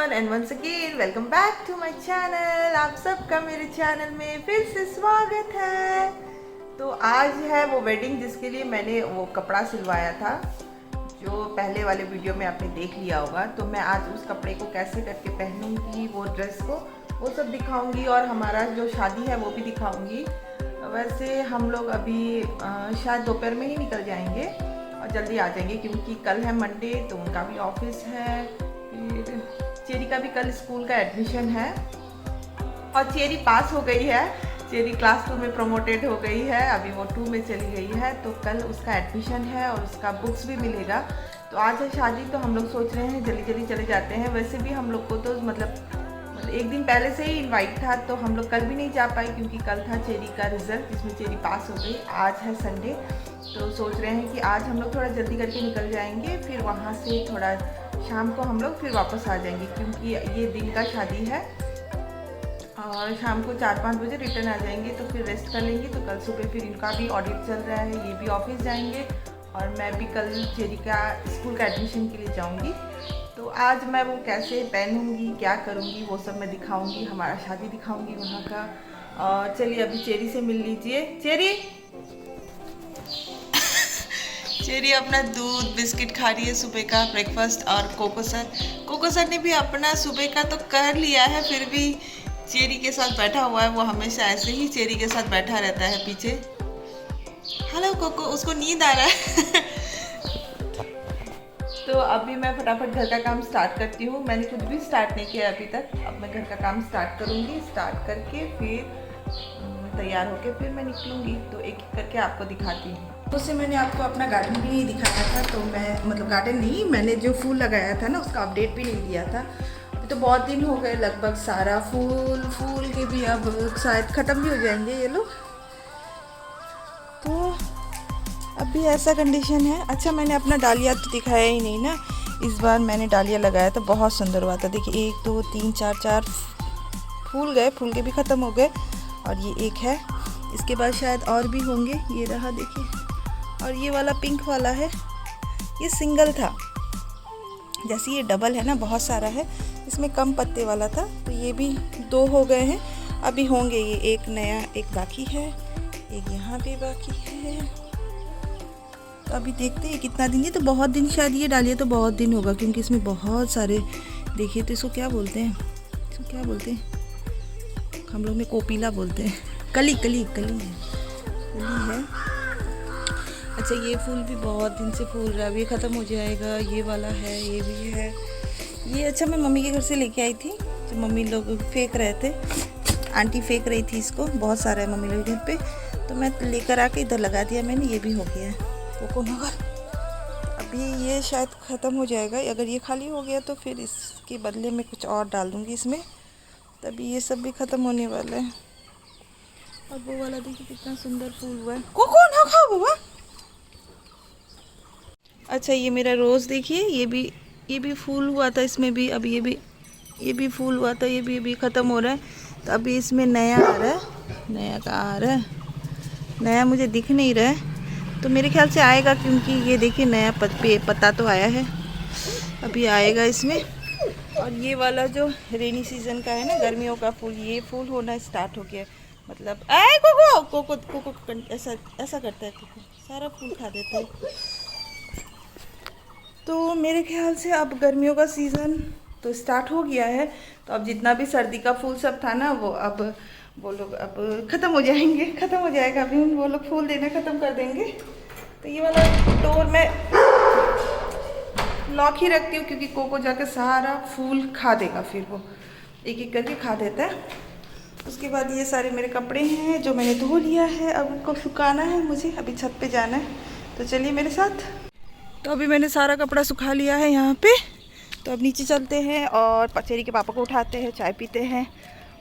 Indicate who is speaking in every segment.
Speaker 1: Everyone and once again welcome back to my channel. आप सबका मेरे चैनल में फिर से स्वागत है। तो आज है वो वेडिंग जिसके लिए मैंने वो कपड़ा सिलवाया था, जो पहले वाले वीडियो में आपने देख लिया होगा। तो मैं आज उस कपड़े को कैसे करके पहनूंगी, वो ड्रेस को, वो सब दिखाऊंगी और हमारा जो शादी है वो भी दिखाऊंगी। वैसे हम लोग अभी शायद दोपहर में ही निकल जाएंगे और जल्दी आ जाएंगे, क्योंकि कल है मंडे, तो उनका भी ऑफिस है। फिर चेरी का भी कल स्कूल का एडमिशन है और चेरी पास हो गई है। चेरी क्लास 2 में प्रमोटेड हो गई है, अभी वो 2 में चली गई है। तो कल उसका एडमिशन है और उसका बुक्स भी मिलेगा। तो आज है शादी, तो हम लोग सोच रहे हैं जल्दी जल्दी चले जाते हैं। वैसे भी हम लोग को तो मतलब एक दिन पहले से ही इनवाइट था, तो हम लोग कल भी नहीं जा पाए क्योंकि कल था चेरी का रिजल्ट जिसमें चेरी पास हो गई। आज है संडे, तो सोच रहे हैं कि आज हम लोग थोड़ा जल्दी करके निकल जाएंगे, फिर वहाँ से थोड़ा शाम को हम लोग फिर वापस आ जाएंगे, क्योंकि ये दिन का शादी है और शाम को 4-5 बजे रिटर्न आ जाएंगे। तो फिर रेस्ट कर लेंगे। तो कल सुबह फिर इनका भी ऑडिट चल रहा है, ये भी ऑफिस जाएंगे और मैं भी कल चेरी का स्कूल का एडमिशन के लिए जाऊंगी। तो आज मैं वो कैसे पहनूंगी, क्या करूंगी, वो सब मैं दिखाऊंगी, हमारा शादी दिखाऊंगी वहाँ का। और चलिए अभी चेरी से मिल लीजिए। चेरी चेरी अपना दूध बिस्किट खा रही है सुबह का ब्रेकफास्ट। और कोको सर ने भी अपना सुबह का तो कर लिया है, फिर भी चेरी के साथ बैठा हुआ है। वो हमेशा ऐसे ही चेरी के साथ बैठा रहता है पीछे। हेलो कोको, उसको नींद आ रहा है। तो अभी मैं फटाफट घर का काम स्टार्ट करती हूँ। मैंने कुछ भी स्टार्ट नहीं किया अभी तक। अब मैं घर का काम स्टार्ट करूँगी, स्टार्ट करके फिर तैयार होके फिर मैं निकलूँगी। तो एक एक करके आपको दिखाती हूँ। उससे मैंने आपको अपना गार्डन भी नहीं दिखाया था, तो मैं मतलब गार्डन नहीं, मैंने जो फूल लगाया था ना उसका अपडेट भी नहीं दिया था। अभी तो बहुत दिन हो गए, लगभग सारा फूल के भी अब शायद ख़त्म भी हो जाएंगे ये लोग। तो अभी ऐसा कंडीशन है। अच्छा, मैंने अपना डालिया तो दिखाया ही नहीं ना। इस बार मैंने डालिया लगाया था, बहुत सुंदर हुआ था। देखिए 1 2 3 4 फूल गए, फूल के भी ख़त्म हो गए और ये एक है। इसके बाद शायद और भी होंगे। ये रहा देखिए, और ये वाला पिंक वाला है, ये सिंगल था। जैसे ये डबल है ना, बहुत सारा है, इसमें कम पत्ते वाला था। तो ये भी 2 हो गए हैं, अभी होंगे ये। एक नया, एक बाकी है, एक यहाँ पे बाकी है। तो अभी देखते हैं कितना दिन। ये तो बहुत दिन, शायद ये डालिए तो बहुत दिन होगा, क्योंकि इसमें बहुत सारे। देखिए तो इसको क्या बोलते हैं, इसको क्या बोलते हैं, हम लोग में कोपीला बोलते हैं। कली है। अच्छा, ये फूल भी बहुत दिन से फूल रहा है, अभी ख़त्म हो जाएगा। ये वाला है, ये भी है ये। अच्छा, मैं मम्मी के घर से लेके आई थी, तो मम्मी लोग फेंक रहे थे, आंटी फेंक रही थी इसको, बहुत सारा है मम्मी लोग घर पे, तो मैं लेकर आके इधर लगा दिया मैंने। ये भी हो गया है कोको नगर। अभी ये शायद ख़त्म हो जाएगा। अगर ये खाली हो गया तो फिर इसके बदले में कुछ और डाल दूँगी इसमें, तभी ये सब भी ख़त्म होने वाला है। और वो वाला देखिए कितना सुंदर फूल हुआ है। कोको ना खाओ बाबा। अच्छा, ये मेरा रोज़ देखिए, ये भी फूल हुआ था इसमें भी। अब ये भी फूल हुआ था, ये भी ख़त्म हो रहा है। तो अभी इसमें नया आ रहा है। नया कहाँ आ रहा है, नया मुझे दिख नहीं रहा है, तो मेरे ख्याल से आएगा, क्योंकि ये देखिए नया पत्ता तो आया है, अभी आएगा इसमें। और ये वाला जो रेनी सीजन का है ना, गर्मियों का फूल, ये फूल होना स्टार्ट हो गया। मतलब आए कोको कोको कोको ऐसा करता है, कोको सारा फूल खा देता है। तो मेरे ख्याल से अब गर्मियों का सीज़न तो स्टार्ट हो गया है। तो अब जितना भी सर्दी का फूल सब था ना, वो अब वो लोग अब ख़त्म हो जाएंगे, ख़त्म हो जाएगा। अभी वो लोग फूल देना ख़त्म कर देंगे। तो ये वाला डोर में लॉक ही रखती हूँ, क्योंकि कोको जाके सारा फूल खा देगा, फिर वो एक एक करके खा देता है। उसके बाद ये सारे मेरे कपड़े हैं जो मैंने धो लिया है, अब उनको सुखाना है मुझे, अभी छत पे जाना है। तो चलिए मेरे साथ। तो अभी मैंने सारा कपड़ा सुखा लिया है यहाँ पे। तो अब नीचे चलते हैं और पचेरी के पापा को उठाते हैं, चाय पीते हैं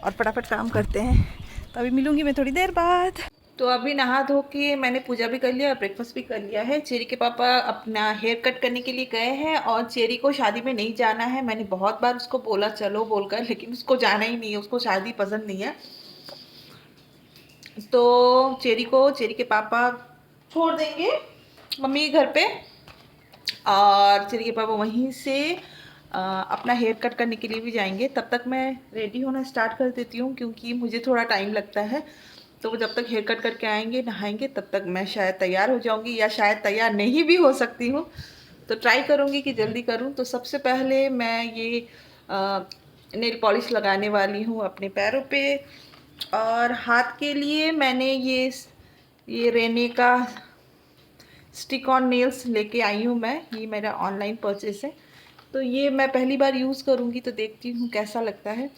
Speaker 1: और फटाफट काम करते हैं। तो अभी मिलूँगी मैं थोड़ी देर बाद। तो अभी नहा धो के मैंने पूजा भी कर लिया और ब्रेकफास्ट भी कर लिया है। चेरी के पापा अपना हेयर कट करने के लिए गए हैं और चेरी को शादी में नहीं जाना है। मैंने बहुत बार उसको बोला चलो बोलकर, लेकिन उसको जाना ही नहीं है, उसको शादी पसंद नहीं है। तो चेरी के पापा छोड़ देंगे मम्मी के घर पे, और चेरी के पापा वहीं से अपना हेयर कट करने के लिए भी जाएंगे। तब तक मैं रेडी होना स्टार्ट कर देती हूँ क्योंकि मुझे थोड़ा टाइम लगता है। तो वो जब तक हेयर कट करके आएंगे, नहाएंगे, तब तक मैं शायद तैयार हो जाऊँगी या शायद तैयार नहीं भी हो सकती हूँ। तो ट्राई करूँगी कि जल्दी करूँ। तो सबसे पहले मैं ये नेल पॉलिश लगाने वाली हूँ अपने पैरों पे। और हाथ के लिए मैंने ये रेने का स्टिक ऑन नेल्स लेके आई हूँ मैं। ये मेरा ऑनलाइन परचेस है। तो ये मैं पहली बार यूज़ करूँगी, तो देखती हूँ कैसा लगता है।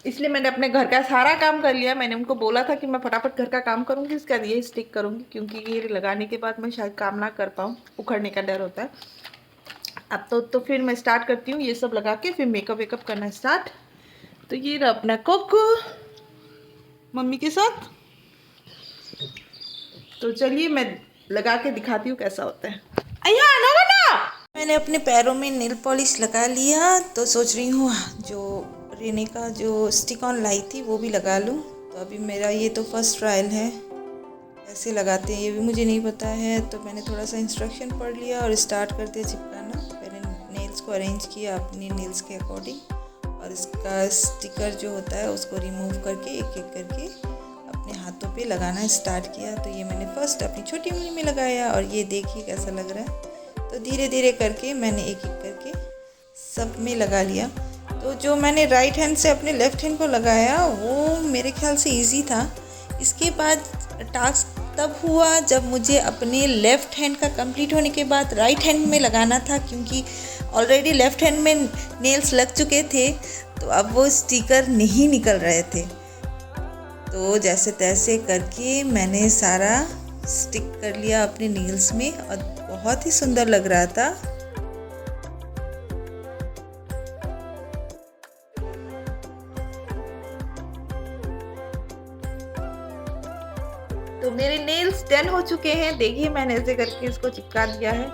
Speaker 1: इसलिए मैंने अपने घर का सारा काम कर लिया। मैंने उनको बोला था कि मैं फटाफट घर का काम करूँगी, इसके बाद ये स्टिक करूँगी, क्योंकि ये लगाने के बाद मैं शायद काम ना कर पाऊँ, उखड़ने का डर होता है। अब तो फिर मैं स्टार्ट करती हूँ ये सब लगा के, फिर मेकअप वेकअप करना स्टार्ट। तो ये रहा अपना कोको मम्मी के साथ। तो चलिए मैं लगा के दिखाती हूँ कैसा होता है। अय्या आना बना। मैंने अपने पैरों में नेल पॉलिश लगा लिया, तो सोच रही हूँ जो रेने का जो स्टिक ऑन लाई थी वो भी लगा लूँ। तो अभी मेरा ये तो फर्स्ट ट्रायल है, कैसे लगाते हैं ये भी मुझे नहीं पता है। तो मैंने थोड़ा सा इंस्ट्रक्शन पढ़ लिया और स्टार्ट कर दिया चिपकाना। मैंने नेल्स को अरेंज किया अपनी नेल्स के अकॉर्डिंग, और इसका स्टिकर जो होता है उसको रिमूव करके एक एक करके अपने हाथों पे लगाना स्टार्ट किया। तो ये मैंने फर्स्ट अपनी छोटी उंगली में लगाया, और ये देखिए कैसा लग रहा है। तो धीरे धीरे करके मैंने एक एक करके सब में लगा लिया। तो जो मैंने राइट हैंड से अपने लेफ़्ट हैंड को लगाया वो मेरे ख्याल से इजी था। इसके बाद टास्क तब हुआ जब मुझे अपने लेफ़्ट हैंड का कंप्लीट होने के बाद राइट हैंड में लगाना था, क्योंकि ऑलरेडी लेफ़्ट हैंड में नेल्स लग चुके थे, तो अब वो स्टिकर नहीं निकल रहे थे। तो जैसे तैसे करके मैंने सारा स्टिक कर लिया अपने नेल्स में, और बहुत ही सुंदर लग रहा था। तो मेरे नेल्स डन हो चुके हैं। देखिए मैंने ऐसे करके इसको चिपका दिया है।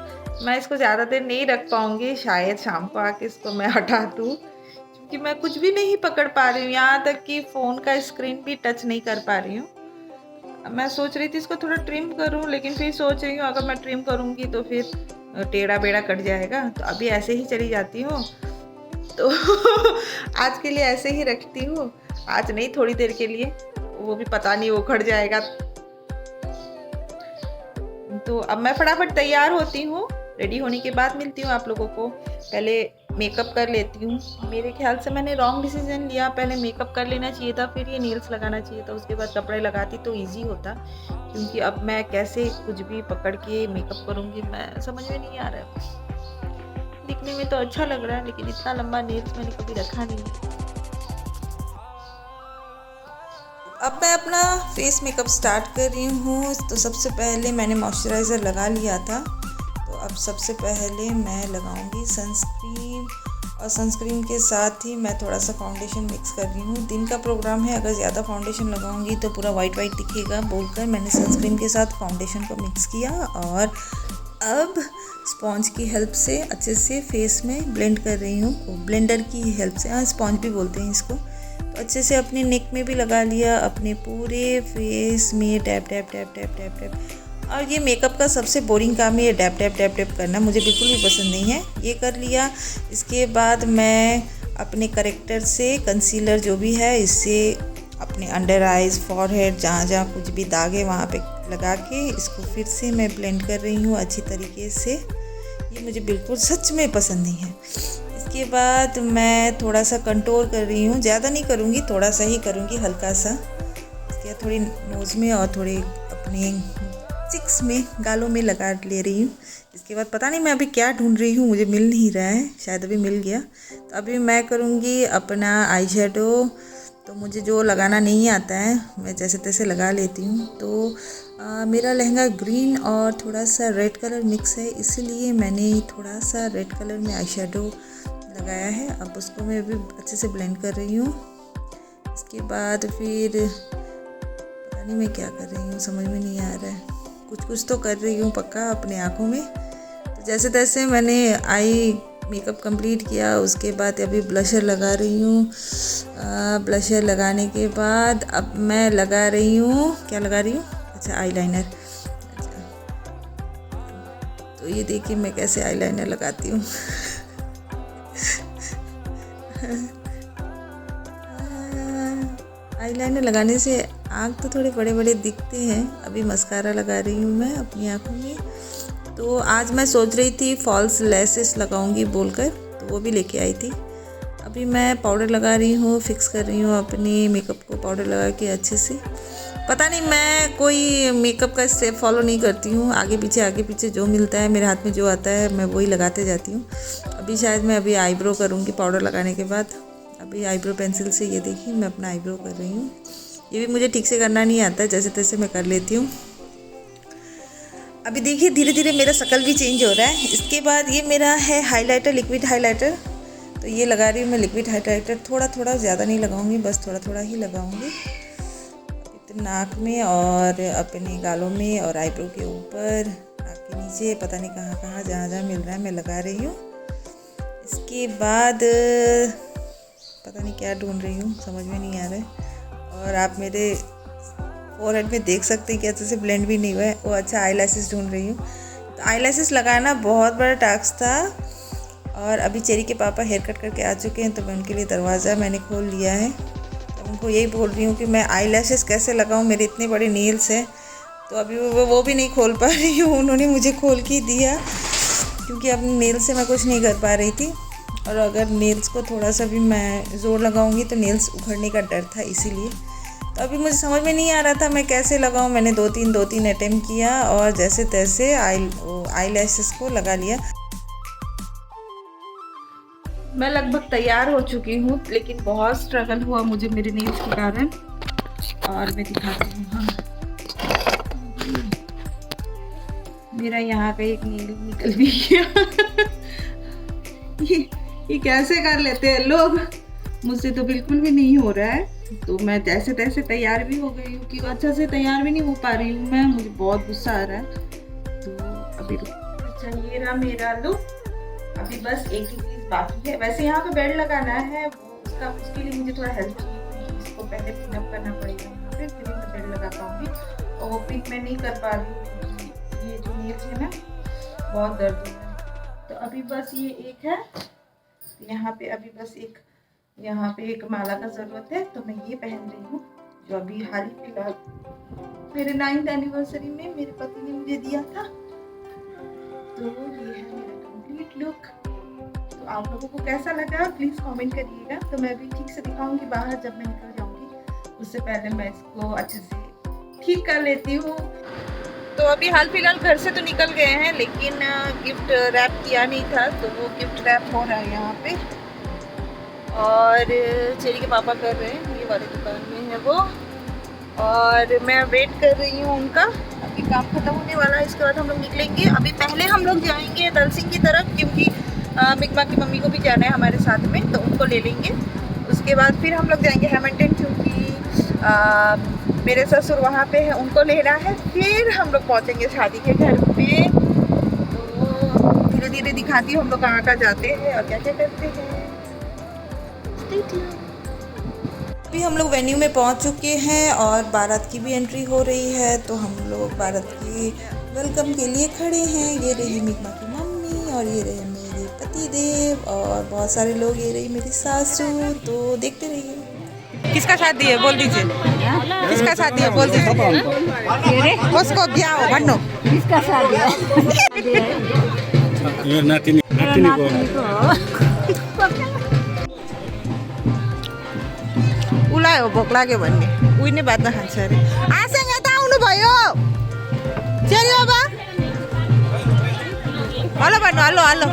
Speaker 1: मैं इसको ज़्यादा देर नहीं रख पाऊँगी, शायद शाम को आके इसको मैं हटा दूँ, क्योंकि मैं कुछ भी नहीं पकड़ पा रही हूँ, यहाँ तक कि फ़ोन का स्क्रीन भी टच नहीं कर पा रही हूँ। मैं सोच रही थी इसको थोड़ा ट्रिम करूँ, लेकिन फिर सोच रही हूँ अगर मैं ट्रिम करूँगी तो फिर टेढ़ा बेड़ा कट जाएगा, तो अभी ऐसे ही चली जाती हूँ। तो आज के लिए ऐसे ही रखती हूँ, आज नहीं थोड़ी देर के लिए, वो भी पता नहीं उखड़ जाएगा। तो अब मैं फटाफट तैयार होती हूँ। रेडी होने के बाद मिलती हूँ आप लोगों को। पहले मेकअप कर लेती हूँ। मेरे ख्याल से मैंने रॉन्ग डिसीजन लिया, पहले मेकअप कर लेना चाहिए था, फिर ये नेल्स लगाना चाहिए था, उसके बाद कपड़े लगाती तो इजी होता। क्योंकि अब मैं कैसे कुछ भी पकड़ के मेकअप करूँगी, मैं समझ में नहीं आ रहा है। दिखने में तो अच्छा लग रहा है, लेकिन इतना लंबा नेल्स मैंने कभी रखा नहीं। अब मैं अपना फेस मेकअप स्टार्ट कर रही हूँ। तो सबसे पहले मैंने मॉइस्चराइज़र लगा लिया था, तो अब सबसे पहले मैं लगाऊंगी सनस्क्रीन, और सनस्क्रीन के साथ ही मैं थोड़ा सा फाउंडेशन मिक्स कर रही हूँ। दिन का प्रोग्राम है, अगर ज़्यादा फाउंडेशन लगाऊंगी तो पूरा वाइट वाइट दिखेगा बोलकर मैंने सनस्क्रीन के साथ फाउंडेशन को मिक्स किया, और अब स्पॉन्ज की हेल्प से अच्छे से फेस में ब्लेंड कर रही हूँ। ब्लेंडर की हेल्प से, हाँ स्पॉन्ज भी बोलते हैं इसको। तो अच्छे से अपने नेक में भी लगा लिया, अपने पूरे फेस में tap tap tap tap tap tap. और ये मेकअप का सबसे बोरिंग काम है, ये टैप टैप टैप टैप करना, मुझे बिल्कुल भी पसंद नहीं है। ये कर लिया। इसके बाद मैं अपने करेक्टर से कंसीलर जो भी है इससे अपने अंडर आइज़, फॉरहेड, जहाँ जहाँ कुछ भी दाग है वहाँ पे लगा के इसको फिर से मैं ब्लेंड कर रही हूँ अच्छी तरीके से। ये मुझे बिल्कुल सच में पसंद नहीं है। इसके बाद मैं थोड़ा सा कंटूर कर रही हूँ, ज़्यादा नहीं करूँगी, थोड़ा सा ही करूँगी, हल्का सा। इसके बाद थोड़ी नोज़ में और थोड़े अपने चिक्स में, गालों में लगा ले रही हूँ। इसके बाद पता नहीं मैं अभी क्या ढूंढ रही हूँ, मुझे मिल नहीं रहा है, शायद अभी मिल गया। तो अभी मैं करूँगी अपना आई शेडो। तो मुझे जो लगाना नहीं आता है मैं जैसे तैसे लगा लेती हूँ। तो मेरा लहंगा ग्रीन और थोड़ा सा रेड कलर मिक्स है, इसलिए मैंने थोड़ा सा रेड कलर में आई शेडो लगाया है। अब उसको मैं भी अच्छे से ब्लेंड कर रही हूँ। इसके बाद फिर पता नहीं मैं क्या कर रही हूँ, समझ में नहीं आ रहा है। कुछ तो कर रही हूँ पक्का अपने आँखों में। तो जैसे तैसे मैंने आई मेकअप कंप्लीट किया। उसके बाद अभी ब्लशर लगा रही हूँ। ब्लशर लगाने के बाद अब मैं लगा रही हूँ, क्या लगा रही हूँ, अच्छा आईलाइनर। अच्छा, तो ये देखिए मैं कैसे आईलाइनर लगाती हूँ।
Speaker 2: आईलाइनर लगाने से आँख तो थोड़े बड़े बड़े दिखते हैं। अभी मस्कारा लगा रही हूँ मैं अपनी आँखों में। तो आज मैं सोच रही थी फॉल्स लैसेस लगाऊंगी बोलकर, तो वो भी लेके आई थी। अभी मैं पाउडर लगा रही हूँ, फिक्स कर रही हूँ अपनी मेकअप को पाउडर लगा के अच्छे से। पता नहीं, मैं कोई मेकअप का स्टेप फॉलो नहीं करती हूँ, आगे पीछे जो मिलता है मेरे हाथ में, जो आता है मैं वही लगाते जाती हूँ। अभी शायद मैं अभी आईब्रो करूँगी पाउडर लगाने के बाद। अभी आईब्रो पेंसिल से ये देखिए मैं अपना आईब्रो कर रही हूँ। ये भी मुझे ठीक से करना नहीं आता, जैसे तैसे मैं कर लेती हूँ। अभी देखिए धीरे धीरे मेरा शक्ल भी चेंज हो रहा है। इसके बाद ये मेरा है हाइलाइटर, लिक्विड हाइलाइटर। तो ये लगा रही हूँ मैं लिक्विड हाइलाइटर, थोड़ा थोड़ा, ज़्यादा नहीं लगाऊंगी, बस थोड़ा थोड़ा ही लगाऊंगी। नाक में और अपने गालों में और आईब्रो के ऊपर, नाक के नीचे, पता नहीं कहाँ कहाँ, जहाँ जहाँ मिल रहा है मैं लगा रही हूँ। इसके बाद पता नहीं क्या ढूंढ रही हूँ, समझ में नहीं आ रहा है। और आप मेरे फोरहेड में देख सकते हैं कि अच्छे से ब्लेंड भी नहीं हुआ है। वो अच्छा, आईलैशेस ढूंढ रही हूँ। तो आईलैशेस लगाना बहुत बड़ा टास्क था। और अभी चेरी के पापा हेयर कट करके आ चुके हैं, तो मैं उनके लिए दरवाज़ा मैंने खोल लिया है। तो उनको यही बोल रही हूँ कि मैं आईलैशेस कैसे लगाऊँ, मेरे इतने बड़े नेल्स हैं। तो अभी वो भी नहीं खोल पा रही हूँ, उन्होंने मुझे खोल के दिया, क्योंकि अपने नेल्स से मैं कुछ नहीं कर पा रही थी। और अगर नेल्स को थोड़ा सा भी मैं ज़ोर लगाऊंगी तो नेल्स उखड़ने का डर था, इसीलिए। तो अभी मुझे समझ में नहीं आ रहा था मैं कैसे लगाऊं। मैंने दो तीन अटेम्प्ट किया और जैसे तैसे आईलैशेस को लगा लिया।
Speaker 1: मैं लगभग तैयार हो चुकी हूँ, लेकिन बहुत स्ट्रगल हुआ मुझे मेरे नेल्स के कारण। और मैं दिखाती हूँ, हाँ, मेरा यहाँ का एक नेल निकल भी गया। ये कैसे कर लेते हैं लोग, मुझसे तो बिल्कुल भी नहीं हो रहा है। तो मैं जैसे तैसे तैयार भी हो गई हूँ, क्योंकि अच्छा से तैयार भी नहीं हो पा रही हूँ मैं, मुझे बहुत गुस्सा आ रहा है। तो अभी अच्छा, ये रहा मेरा लुक। अभी बस एक ही चीज़ बाकी है। वैसे यहाँ पे बेल्ट लगाना है, उसके लिए मुझे थोड़ा हेल्प चाहिए। इसको पहले पिनअप करना पड़ेगा यहाँ पे, फिर मैं बेल्ट लगा पाऊँगी। और वो पिन मैं नहीं कर पा रही हूँ, ये जो नेल्स है ना, बहुत दर्द हो रहा है। तो अभी बस ये एक है यहाँ पे, अभी बस एक यहाँ पे एक माला का ज़रूरत है, तो मैं ये पहन रही हूँ, जो अभी हाल ही फिलहाल मेरे 9th एनिवर्सरी में मेरे पति ने मुझे दिया था। तो ये है मेरा कंप्लीट लुक। तो आप लोगों को कैसा लगा प्लीज़ कमेंट करिएगा। तो मैं भी ठीक से दिखाऊंगी बाहर, जब मैं निकल जाऊंगी उससे पहले मैं इसको अच्छे से ठीक कर लेती हूँ। तो अभी हाल फिलहाल घर से तो निकल गए हैं, लेकिन गिफ्ट रैप किया नहीं था, तो वो गिफ्ट रैप हो रहा है यहाँ पे। और चेरी के पापा कर रहे हैं, ये वाली दुकान में है वो। और मैं वेट कर रही हूँ उनका। अभी काम खत्म होने वाला है, इसके बाद हम लोग निकलेंगे। अभी पहले हम लोग जाएंगे दल सिंह की तरफ, क्योंकि मिगमा की मम्मी को भी जाना है हमारे साथ में, तो उनको ले लेंगे। उसके बाद फिर हम लोग जाएंगे हैमिल्टन, क्योंकि मेरे ससुर वहाँ पे है, उनको लेना है। फिर हम लोग पहुँचेंगे शादी के घर पे। तो धीरे धीरे दिखाती हूँ हम लोग कहाँ कहाँ जाते हैं और क्या क्या करते हैं।
Speaker 2: अभी हम लोग वेन्यू में पहुंच चुके हैं और बारात की भी एंट्री हो रही है। तो हम लोग बारात की वेलकम के लिए खड़े हैं। ये रही मिगमा की मम्मी और ये रहे मेरे पति देव और बहुत सारे लोग, ये रही मेरी सासू। तो देखते रहिए।
Speaker 1: किसका शादी है बोल दीजिए, किसका शादी है बोल दीजिए, उसको ब्याह हो बनो,
Speaker 3: किसका शादी है? नातिनी
Speaker 1: उसलाई हो भोक लाग्यो भन्ने, उही नै बाँच्न खान्छ अरे। आसँग यता आउनुभयो चेरी बाबा, हेलो भन्नु, हेलो हेलो।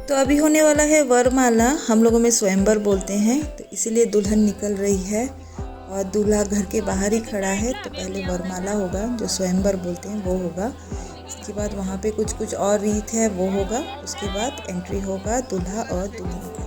Speaker 2: तो अभी होने वाला है वरमाला, हम लोगों में स्वयंवर बोलते हैं, तो इसीलिए दुल्हन निकल रही है और दूल्हा घर के बाहर ही खड़ा है। तो पहले वरमाला होगा, जो स्वयंवर बोलते हैं वो होगा। इसके बाद वहाँ पे कुछ और रीत है वो होगा। उसके बाद एंट्री होगा दूल्हा और दुल्हन का।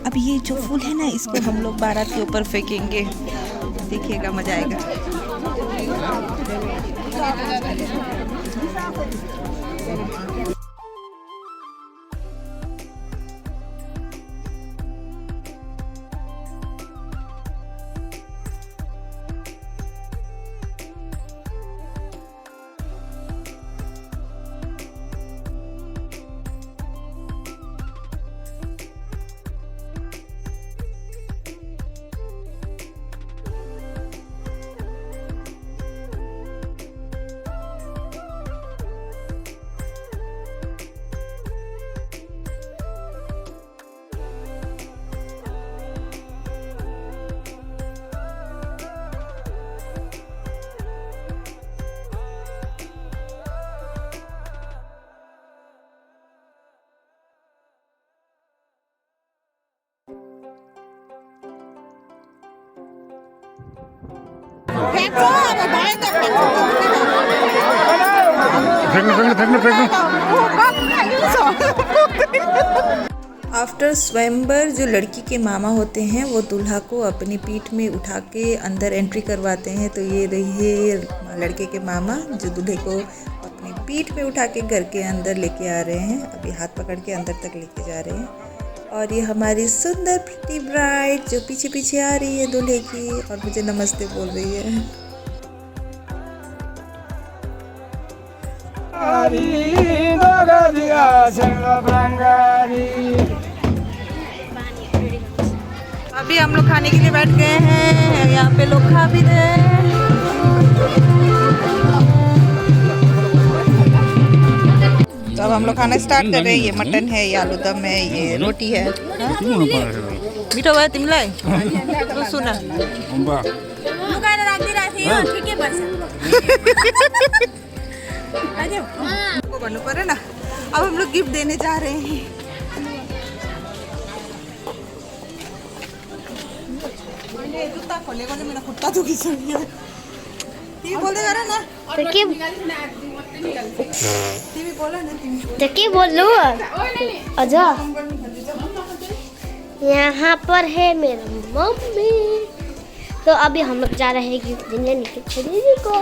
Speaker 2: अब ये जो फूल है ना, इसको हम लोग बारात के ऊपर फेंकेंगे, देखिएगा मजा आएगा। आफ्टर स्वयंवर जो लड़की के मामा होते हैं वो दूल्हा को अपनी पीठ में उठा के अंदर एंट्री करवाते हैं। तो ये रही है लड़के के मामा जो दूल्हे को अपनी पीठ में उठा के घर के अंदर लेके आ रहे हैं। अभी हाथ पकड़ के अंदर तक लेके जा रहे हैं। और ये हमारी सुंदर प्रिटी ब्राइड जो पीछे पीछे आ रही है दूल्हे की और मुझे नमस्ते बोल रही है। अभी हम लोग खाने के लिए बैठ गए हैं। यहाँ पे लोग खा भी रहे हैं। तो अब हम लोग खाना स्टार्ट कर रहे हैं। ये मटन है, ये आलू दम है, ये रोटी है। मीठा हुआ है तिमलाई तो सुना बनू पर है ना। अब हम लोग गिफ्ट देने जा रहे हैं। जूता खोलेगा तो मेरा कुत्ता तो खींच गया। टीवी बोल देगा ना। टीवी बोला ना।
Speaker 3: तो क्या बोलूं? आजा। यहाँ पर है मेरा मम्मी। तो अभी हम लोग जा रहे हैं गिफ्ट देने निकल दीदी को।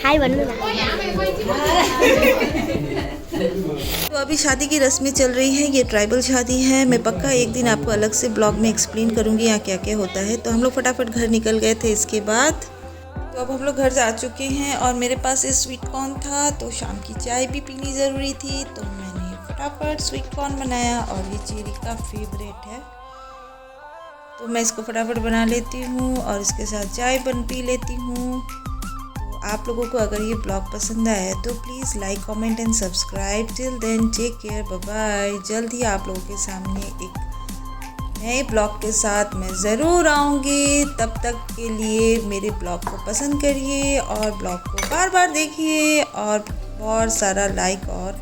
Speaker 3: हाय बनू ना।
Speaker 2: तो अभी शादी की रस्में चल रही है। ये ट्राइबल शादी है। मैं पक्का एक दिन आपको अलग से ब्लॉग में एक्सप्लेन करूँगी यहाँ क्या क्या होता है। तो हम लोग फटाफट घर निकल गए थे इसके बाद। तो अब हम लोग घर जा चुके हैं और मेरे पास ये स्वीट कॉर्न था तो शाम की चाय भी पीनी ज़रूरी थी। तो मैंने फटाफट स्वीट कॉर्न बनाया और ये चेरी का फेवरेट है तो मैं इसको फटाफट बना लेती हूँ और इसके साथ चाय पी लेती हूँ। तो आप लोगों को अगर ये ब्लॉग पसंद आया है तो please like comment and subscribe. Till then take care, bye bye. जल्द ही आप लोगों के सामने एक नए ब्लॉग के साथ मैं ज़रूर आऊँगी। तब तक के लिए मेरे ब्लॉग को पसंद करिए और ब्लॉग को बार बार देखिए और बहुत सारा लाइक और